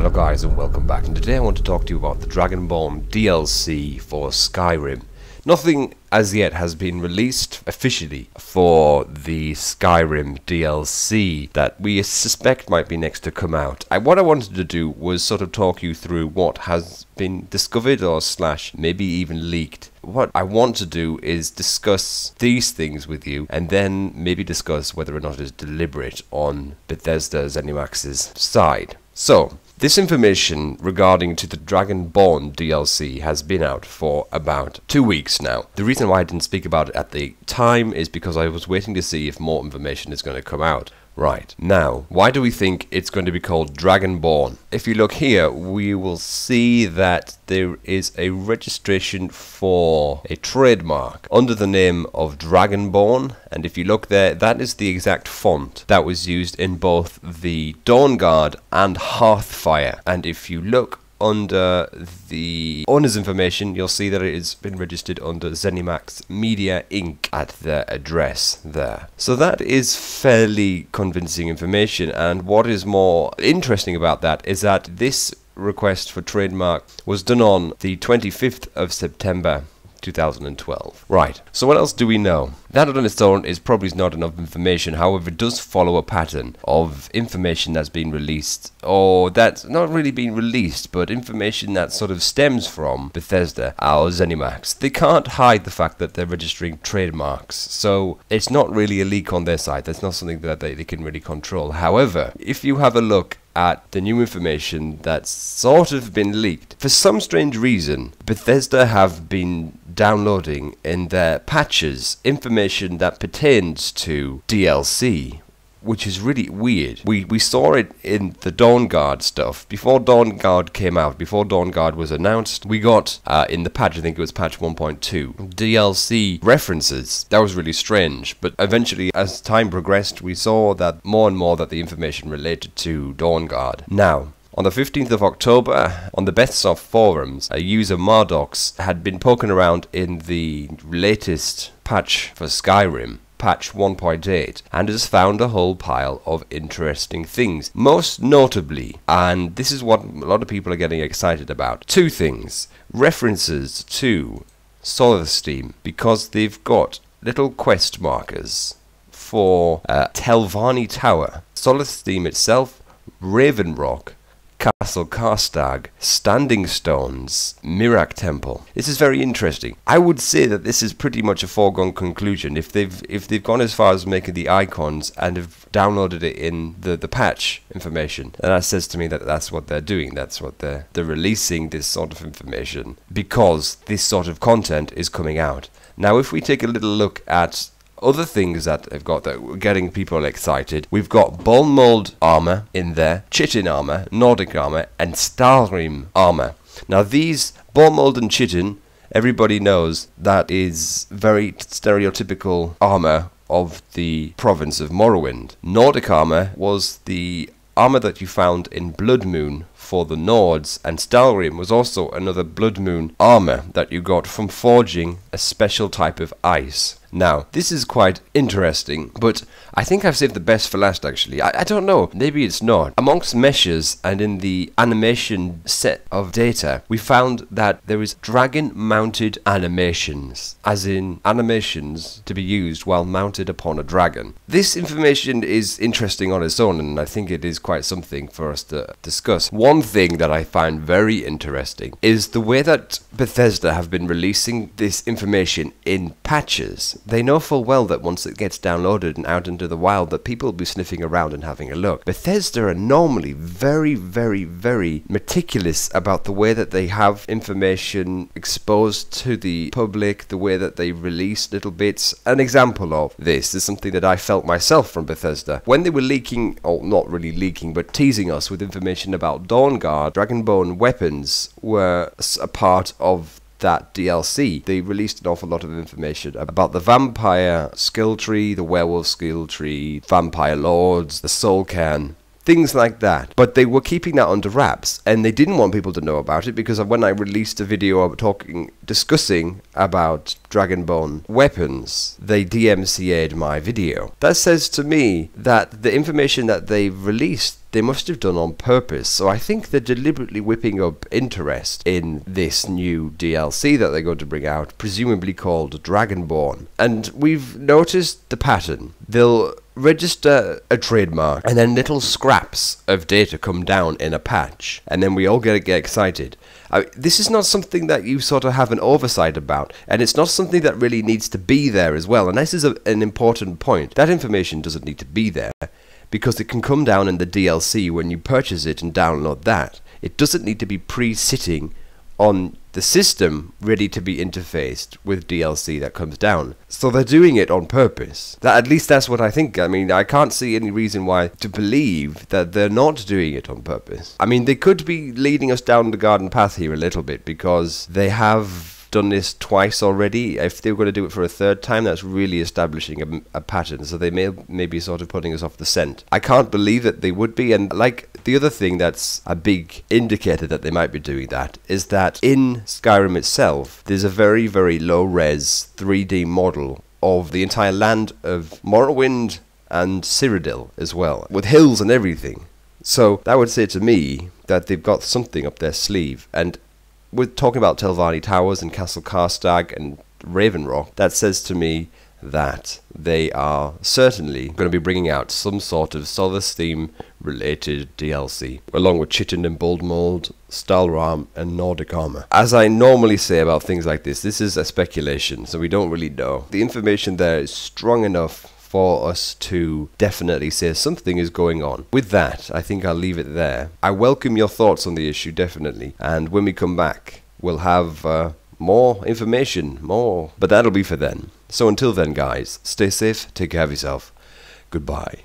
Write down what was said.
Hello guys and welcome back, and today I want to talk to you about the Dragonborn DLC for Skyrim. Nothing as yet has been released officially for the Skyrim DLC that we suspect might be next to come out. What I wanted to do was sort of talk you through what has been discovered or slash maybe even leaked. What I want to do is discuss these things with you and then maybe discuss whether or not it is deliberate on Bethesda ZeniMax's side. So, this information regarding to the Dragonborn DLC has been out for about 2 weeks now. The reason why I didn't speak about it at the time is because I was waiting to see if more information is going to come out. Right, now, why do we think it's going to be called Dragonborn? If you look here, we will see that there is a registration for a trademark under the name of Dragonborn, and if you look there, that is the exact font that was used in both the Dawnguard and Hearthfire. And if you look under the owner's information, you'll see that it has been registered under ZeniMax Media Inc. at their address there. So that is fairly convincing information, and what is more interesting about that is that this request for trademark was done on the 25th of September 2012. Right, so what else do we know? That on its own is probably not enough information. However, it does follow a pattern of information that's been released, or that's not really been released, but information that sort of stems from Bethesda or ZeniMax. They can't hide the fact that they're registering trademarks, so it's not really a leak on their side. That's not something that they can really control. However, if you have a look at the new information that's sort of been leaked, for some strange reason, Bethesda have been downloading in their patches information that pertains to DLC, which is really weird. We saw it in the Dawnguard stuff. Before Dawnguard came out, before Dawnguard was announced, we got, in the patch, I think it was patch 1.2, DLC references. That was really strange, but eventually, as time progressed, we saw that more and more that the information related to Dawnguard. Now, on the 15th of October, on the Bethsoft forums, a user Mardox had been poking around in the latest patch for Skyrim, patch 1.8, and has found a whole pile of interesting things. Most notably, and this is what a lot of people are getting excited about, two things. References to Solsthiem, because they've got little quest markers for Telvanni Tower, Solsthiem itself, Raven Rock, Castle Karstag, Standing Stones, Mirak Temple. This is very interesting. I would say that this is pretty much a foregone conclusion. If they've gone as far as making the icons and have downloaded it in the patch information, then that says to me that that's what they're doing. That's what they're releasing this sort of information because this sort of content is coming out. Now, if we take a little look at other things that they've got that are getting people excited, we've got bonemold armour in there, Chitin Armour, Nordic armour, and Stalhrim armour. Now these bonemold and Chitin, everybody knows that is very stereotypical armour of the province of Morrowind. Nordic armour was the armour that you found in Blood Moon for the Nords, and Stalhrim was also another Blood Moon armour that you got from forging a special type of ice. Now, this is quite interesting, but I think I've saved the best for last, actually. I don't know, maybe it's not. Amongst meshes and in the animation set of data, we found that there is dragon-mounted animations, as in animations to be used while mounted upon a dragon. This information is interesting on its own, and I think it is quite something for us to discuss. One thing that I find very interesting is the way that Bethesda have been releasing this information in patches. They know full well that once it gets downloaded and out into the wild that people will be sniffing around and having a look. Bethesda are normally very, very, very meticulous about the way that they have information exposed to the public, the way that they release little bits. An example of this is something that I felt myself from Bethesda. When they were leaking, or not really leaking, but teasing us with information about Dawnguard, Dragonborn weapons were a part of that DLC. They released an awful lot of information about the vampire skill tree, the werewolf skill tree, vampire lords, the soul cairn, things like that. But they were keeping that under wraps, and they didn't want people to know about it because when I released a video discussing about Dragonborn weapons, they DMCA'd my video. That says to me that the information that they've released they must have done on purpose. So I think they're deliberately whipping up interest in this new DLC that they're going to bring out, presumably called Dragonborn. And we've noticed the pattern. They'll register a trademark, and then little scraps of data come down in a patch, and then we all get excited. This is not something that you sort of have an oversight about, and it's not something that really needs to be there as well, and this is an important point. That information doesn't need to be there, because it can come down in the DLC when you purchase it and download that. It doesn't need to be pre-sitting on the system ready to be interfaced with DLC that comes down. So they're doing it on purpose. At least that's what I think. I mean, I can't see any reason why to believe that they're not doing it on purpose. I mean, they could be leading us down the garden path here a little bit, because they have done this twice already. If they were going to do it for a third time, that's really establishing a pattern, so they may be sort of putting us off the scent. I can't believe that they would be, and like the other thing that's a big indicator that they might be doing that is that in Skyrim itself there's a very, very low res 3D model of the entire land of Morrowind and Cyrodiil as well, with hills and everything. So that would say to me that they've got something up their sleeve, and we're talking about Telvanni Towers and Castle Karstag and Raven Rock. That says to me that they are certainly going to be bringing out some sort of Solsthiem related DLC, along with Chitin and bonemold, Stalhrim and Nordic armour. As I normally say about things like this is a speculation, so we don't really know. The information there is strong enough for us to definitely say something is going on. With that, I think I'll leave it there. I welcome your thoughts on the issue, definitely, and when we come back, we'll have more information, but that'll be for then. So until then, guys, stay safe, take care of yourself, goodbye.